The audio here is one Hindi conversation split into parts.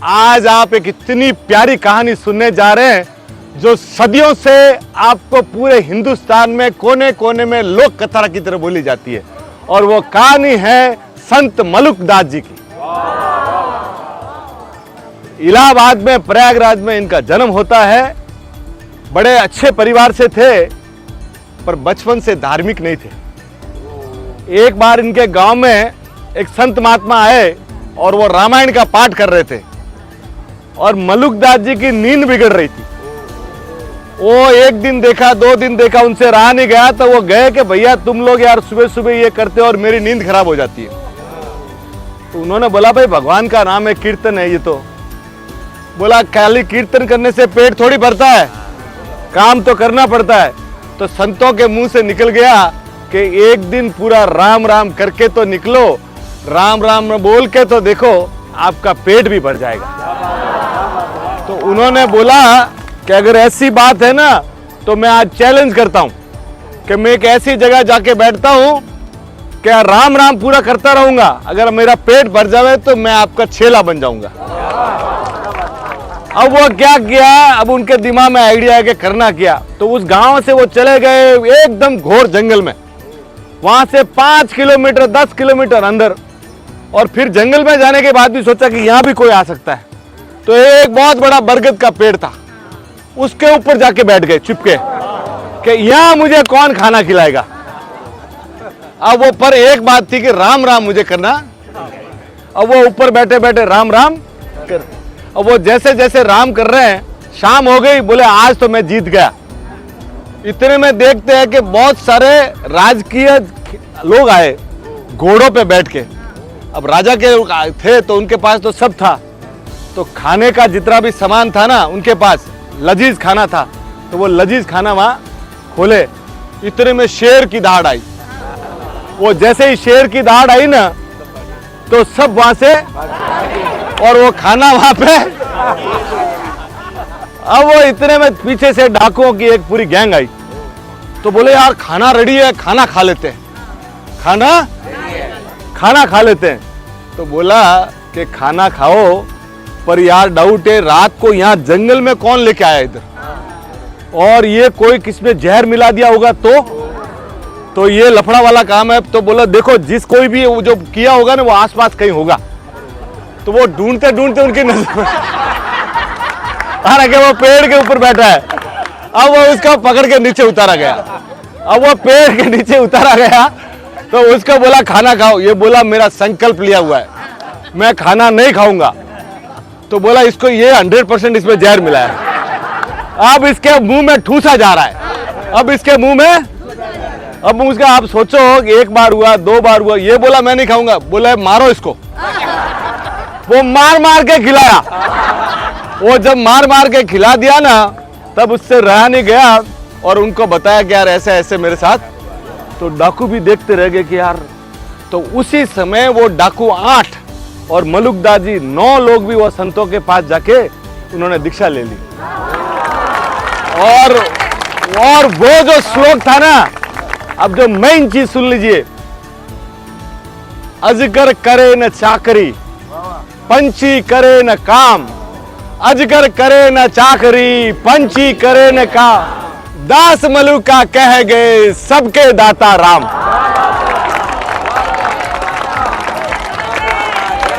आज आप एक इतनी प्यारी कहानी सुनने जा रहे हैं जो सदियों से आपको पूरे हिंदुस्तान में कोने कोने में लोक कथा की तरह बोली जाती है। और वो कहानी है संत मलुकदास जी की। इलाहाबाद में, प्रयागराज में इनका जन्म होता है। बड़े अच्छे परिवार से थे, पर बचपन से धार्मिक नहीं थे। एक बार इनके गांव में एक संत महात्मा आए और वो रामायण का पाठ कर रहे थे और मलुकदास जी की नींद बिगड़ रही थी। वो एक दिन देखा, 2 दिन देखा, उनसे रहा नहीं गया, तो वो गए कि भैया तुम लोग यार सुबह सुबह ये करते हो और मेरी नींद खराब हो जाती है। तो उन्होंने बोला भाई भगवान का नाम है, कीर्तन है ये तो। बोला खाली कीर्तन करने से पेट थोड़ी भरता है, काम तो करना पड़ता है। तो संतों के मुंह से निकल गया कि एक दिन पूरा राम राम करके तो निकलो, राम राम बोल के तो देखो, आपका पेट भी भर जाएगा। तो उन्होंने बोला कि अगर ऐसी बात है ना तो मैं आज चैलेंज करता हूं कि मैं एक ऐसी जगह जाके बैठता हूं कि राम राम पूरा करता रहूंगा, अगर मेरा पेट भर जाए तो मैं आपका चेला बन जाऊंगा। अब वो क्या किया, अब उनके दिमाग में आइडिया है कि करना क्या। तो उस गांव से वो चले गए एकदम घोर जंगल में, वहां से 5 किलोमीटर 10 किलोमीटर अंदर। और फिर जंगल में जाने के बाद भी सोचा कि यहां भी कोई आ सकता है। तो एक बहुत बड़ा बरगद का पेड़ था, उसके ऊपर जाके बैठ गए चुपके कि यहां मुझे कौन खाना खिलाएगा। अब वो पर एक बात थी कि राम राम मुझे करना। अब वो ऊपर बैठे बैठे राम राम कर, अब वो जैसे जैसे राम कर रहे हैं, शाम हो गई। बोले आज तो मैं जीत गया। इतने में देखते हैं कि बहुत सारे राजकीय लोग आए घोड़ों पे बैठ के। अब राजा के थे तो उनके पास तो सब था, तो खाने का जितना भी सामान था ना उनके पास, लजीज खाना था, तो वो लजीज खाना वहां खोले। इतने में शेर की दहाड़ आई। वो जैसे ही शेर की दहाड़ आई ना, तो सब वहां से, और वो खाना वहां पे। अब वो इतने में पीछे से डाकुओं की एक पूरी गैंग आई। तो बोले यार खाना रेडी है, खाना खा लेते हैं, खाना खा लेते हैं। तो बोला कि खाना खाओ, पर यार डाउट है रात को यहाँ जंगल में कौन लेके आया इधर, और ये कोई किसमें जहर मिला दिया होगा तो ये लफड़ा वाला काम है। तो बोला देखो जिस कोई भी जो किया होगा ना वो आसपास कहीं होगा। तो वो ढूंढते ढूंढते उनकी नजर हालांकि वो पेड़ के ऊपर बैठा है। अब वो उसका पकड़ के नीचे उतारा गया। अब वो पेड़ के नीचे उतारा गया तो उसको बोला खाना खाओ। ये बोला मेरा संकल्प लिया हुआ है, मैं खाना नहीं खाऊंगा। तो बोला इसको ये 100% इसमें जहर मिला है। अब इसके मुंह में ठूसा जा रहा है। अब इसके मुंह में, अब उसका आप सोचो, एक बार हुआ, 2 बार हुआ। ये बोला मैं नहीं खाऊंगा। बोला मारो इसको। वो मार मार के खिलाया। वो जब मार मार के खिला दिया ना, तब उससे रहा नहीं गया और उनको बताया कि यार ऐसे ऐसे मेरे साथ। तो डाकू भी देखते रह गए कि यार। तो उसी समय वो डाकू 8 और मलुकदास जी 9 लोग भी वो संतों के पास जाके उन्होंने दीक्षा ले ली। और वो जो श्लोक था ना, अब जो मेन चीज सुन लीजिए, अजगर करे न चाकरी, पंछी करे न काम, अजगर करे न चाकरी, पंछी करे न काम, दास मलुका कह गए सबके दाता राम।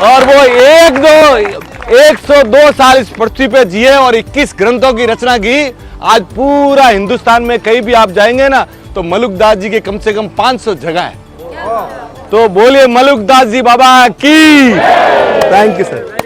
और वो 102 साल इस पृथ्वी पे जिए और 21 ग्रंथों की रचना की। आज पूरा हिंदुस्तान में कहीं भी आप जाएंगे ना, तो मलुकदास जी के कम से कम 500 जगह है। तो बोलिए मलुकदास जी बाबा की। Thank you sir.